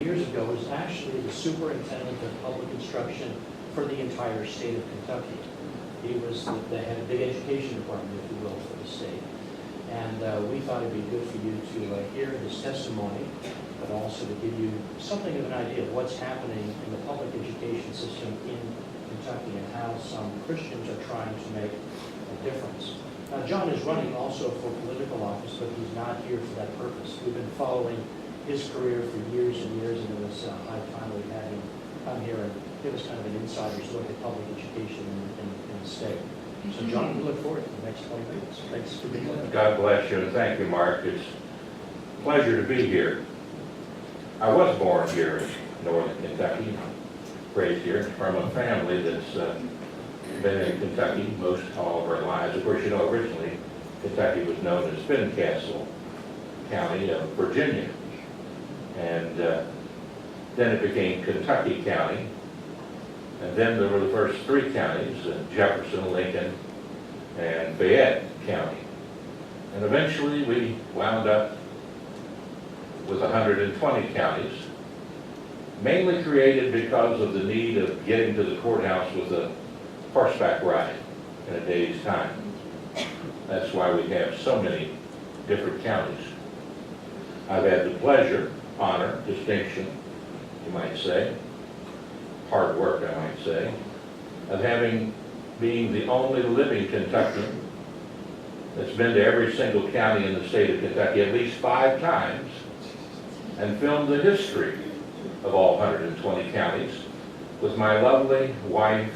years ago was actually the superintendent of public instruction for the entire state of Kentucky. He was the head of the education department, if you will, for the state. And we thought it'd be good for you to hear his testimony, but also to give you something of an idea of what's happening in the public education system in Kentucky and how some Christians are trying to make a difference. Now, John is running also for political office, but he's not here for that purpose. We've been following his career for years and years, and it was high time we had him come here and give us kind of an insider's look at public education in the state. So, John, we look forward to the next 20 minutes. Thanks for being with us. God bless you, and thank you, Mark. It's a pleasure to be here. I was born here in northern Kentucky, raised here from a family that's been in Kentucky most all of our lives. Of course, you know, originally Kentucky was known as Fincastle County of Virginia, and then it became Kentucky County. And then there were the first three counties, Jefferson, Lincoln, and Fayette County. And eventually we wound up with 120 counties, mainly created because of the need of getting to the courthouse with a horseback ride in a day's time. That's why we have so many different counties. I've had the pleasure, honor, distinction, you might say, hard work, I might say, of being the only living Kentuckian that's been to every single county in the state of Kentucky at least 5 times and filmed the history of all 120 counties with my lovely wife,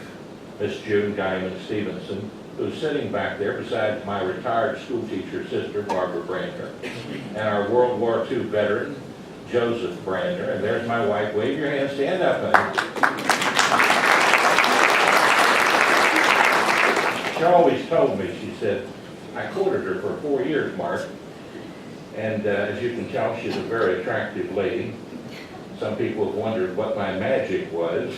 Miss June Guyman Stephenson, who's sitting back there beside my retired school teacher, Sister Barbara Brandner, and our World War II veteran, Joseph Brandner. And there's my wife. Wave your hand, stand up, honey. She always told me, she said, I courted her for 4 years, Mark, and as you can tell, she's a very attractive lady. Some people have wondered what my magic was.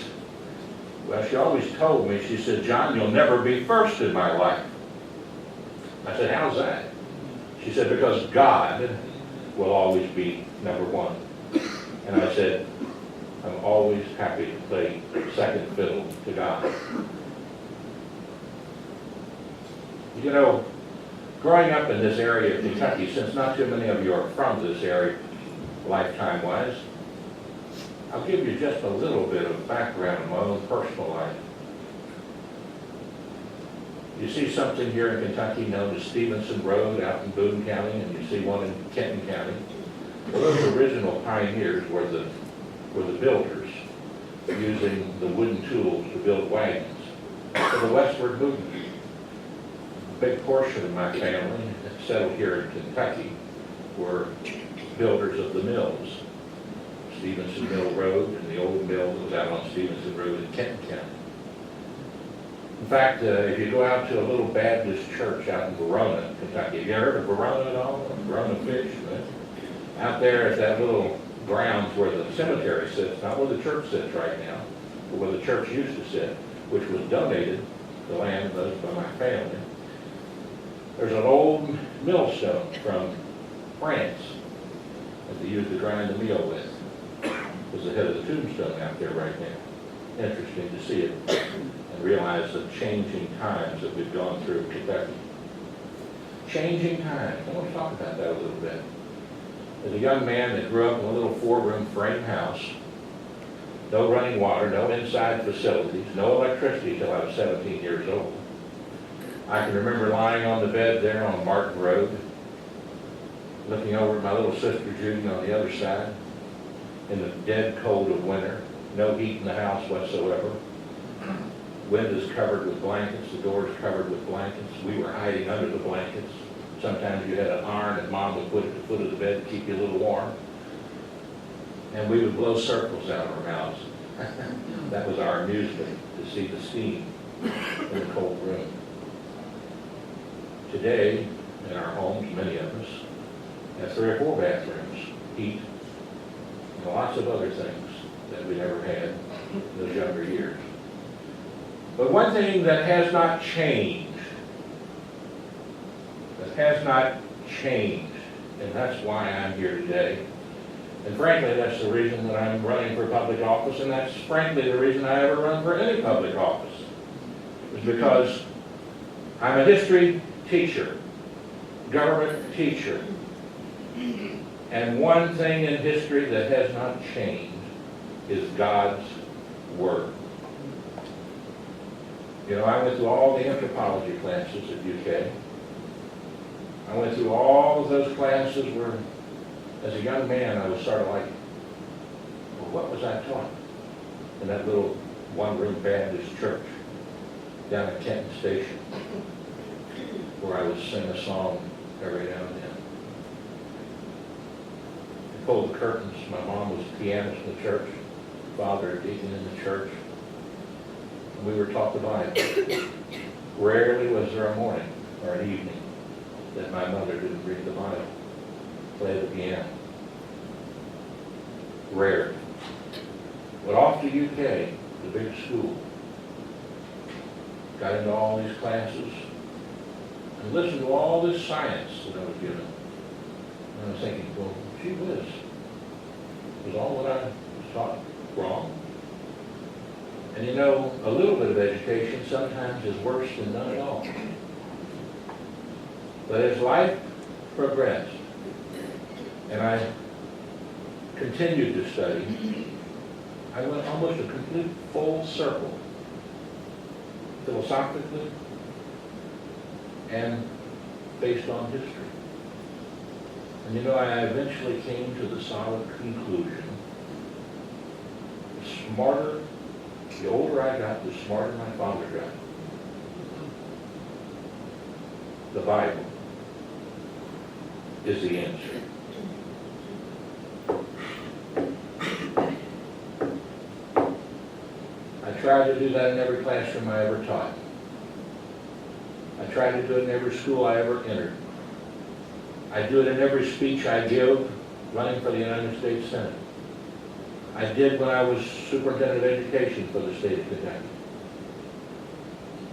Well, she always told me, she said, John, you'll never be first in my life. I said, how's that? She said, because God will always be number 1. And I said, I'm always happy to play second fiddle to God. You know, growing up in this area of Kentucky, since not too many of you are from this area lifetime-wise, I'll give you just a little bit of background in my own personal life. You see something here in Kentucky known as Stevenson Road out in Boone County, and you see one in Kenton County. Well, those original pioneers were the builders, using the wooden tools to build wagons for the westward movement. A big portion of my family that settled here in Kentucky were builders of the mills. Stevenson Mill Road, and the old mill that was out on Stevenson Road in Kenton County. In fact, if you go out to a little Baptist church out in Verona, Kentucky, have you heard of Verona at all? Verona Fish? Out there at that little grounds where the cemetery sits, not where the church sits right now, but where the church used to sit, which was donated, the land was by my family. There's an old millstone from France that they used to grind the meal with. Was the head of the tombstone out there right now. Interesting to see it and realize the changing times that we've gone through in Kentucky. Changing times. I want to talk about that a little bit. As a young man that grew up in a little 4-room frame house, no running water, no inside facilities, no electricity till I was 17 years old. I can remember lying on the bed there on Martin Road, looking over at my little sister Judy on the other side, in the dead cold of winter, no heat in the house whatsoever. Windows covered with blankets, the doors covered with blankets. We were hiding under the blankets. Sometimes you had an iron that Mom would put at the foot of the bed to keep you a little warm. And we would blow circles out of our mouths. That was our amusement, to see the steam in the cold room. Today, in our homes, many of us have 3 or 4 bathrooms, heat, and lots of other things that we never had in those younger years. But one thing that has not changed, and that's why I'm here today, And frankly, that's the reason that I'm running for public office, and that's frankly the reason I ever run for any public office. Is because I'm a history teacher, government teacher. And one thing in history that has not changed is God's Word. You know, I went through all the anthropology classes at UK. I went through all of those classes where, as a young man, I was sort of like, well, what was I taught in that little one-room Baptist church down at Kenton Station, where I would sing a song every now and then. I pulled the curtains. My mom was a pianist in the church, father a deacon in the church. And we were taught the Bible. Rarely was there a morning or an evening that my mother didn't read the Bible, play the piano. Rare. But off to UK, the big school. Got into all these classes and listened to all this science that I was given. And I was thinking, well, gee whiz, was all what I was taught wrong? And you know, a little bit of education sometimes is worse than none at all. But as life progressed, and I continued to study, I went almost a complete full circle, philosophically and based on history. And you know, I eventually came to the solid conclusion, the older I got, the smarter my father got. The Bible is the answer. I tried to do that in every classroom I ever taught. I tried to do it in every school I ever entered. I do it in every speech I give running for the United States Senate. I did when I was Superintendent of Education for the state of Kentucky.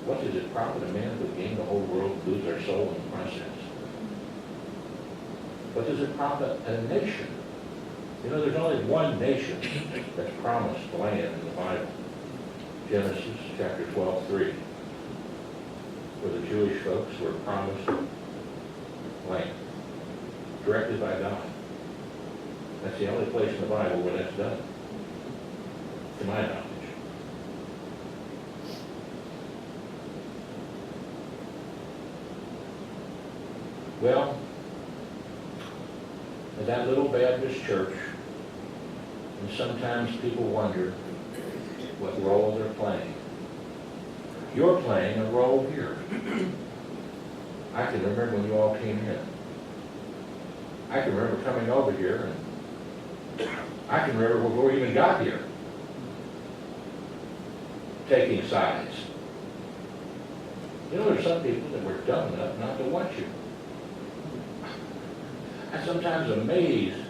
What does it profit a man if we gain the whole world, lose our soul in the process? What does it profit a nation? You know, there's only one nation that's promised land in the Bible. Genesis chapter 12:3, where the Jewish folks were promised land, directed by God. That's the only place in the Bible where that's done, to my knowledge. Well, at that little Baptist church, and sometimes people wonder what role they're playing. You're playing a role here. I can remember when you all came in. I can remember coming over here, and I can remember before we even got here, taking sides. You know, there's some people that were dumb enough not to watch you. I'm sometimes amazed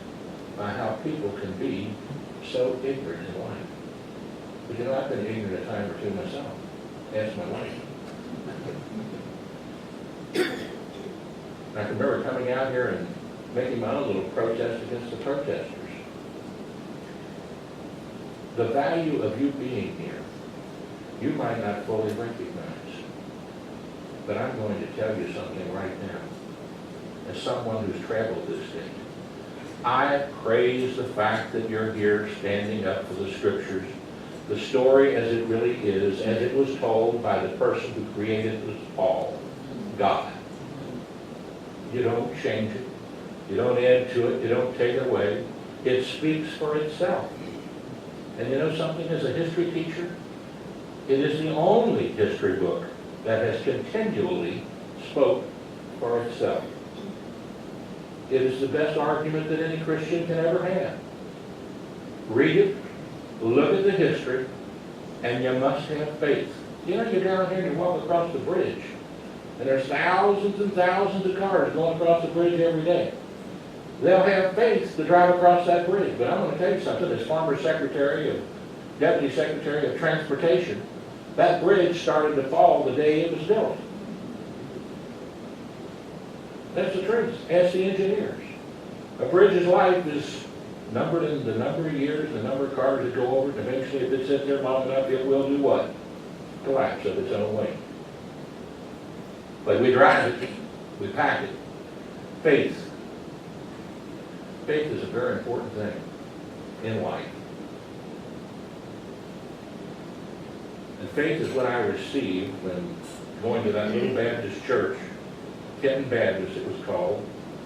by how people can be so ignorant in life. But you know, I've been ignorant a time or two myself. Ask my wife. I can remember coming out here and making my own little protest against the protesters. The value of you being here, you might not fully recognize. But I'm going to tell you something right now. As someone who's traveled this state, I praise the fact that you're here standing up for the scriptures, the story as it really is, as it was told by the person who created us all, God. You don't change it. You don't add to it. You don't take it away. It speaks for itself. And you know something, as a history teacher, it is the only history book that has continually spoke for itself. It is the best argument that any Christian can ever have. Read it, look at the history, and you must have faith. You know, you're down here and you walk across the bridge, and there's thousands and thousands of cars going across the bridge every day. They'll have faith to drive across that bridge. But I'm going to tell you something, as former Deputy Secretary of Transportation, that bridge started to fall the day it was built. That's the truth. Ask the engineers. A bridge's life is numbered in the number of years, the number of cars that go over it, and eventually if it sits there long enough, it will do what? Collapse of its own weight. But we drive it, we pack it. Faith. Faith is a very important thing in life. And faith is what I received when going to that little Baptist church, Kenton Baptist it was called,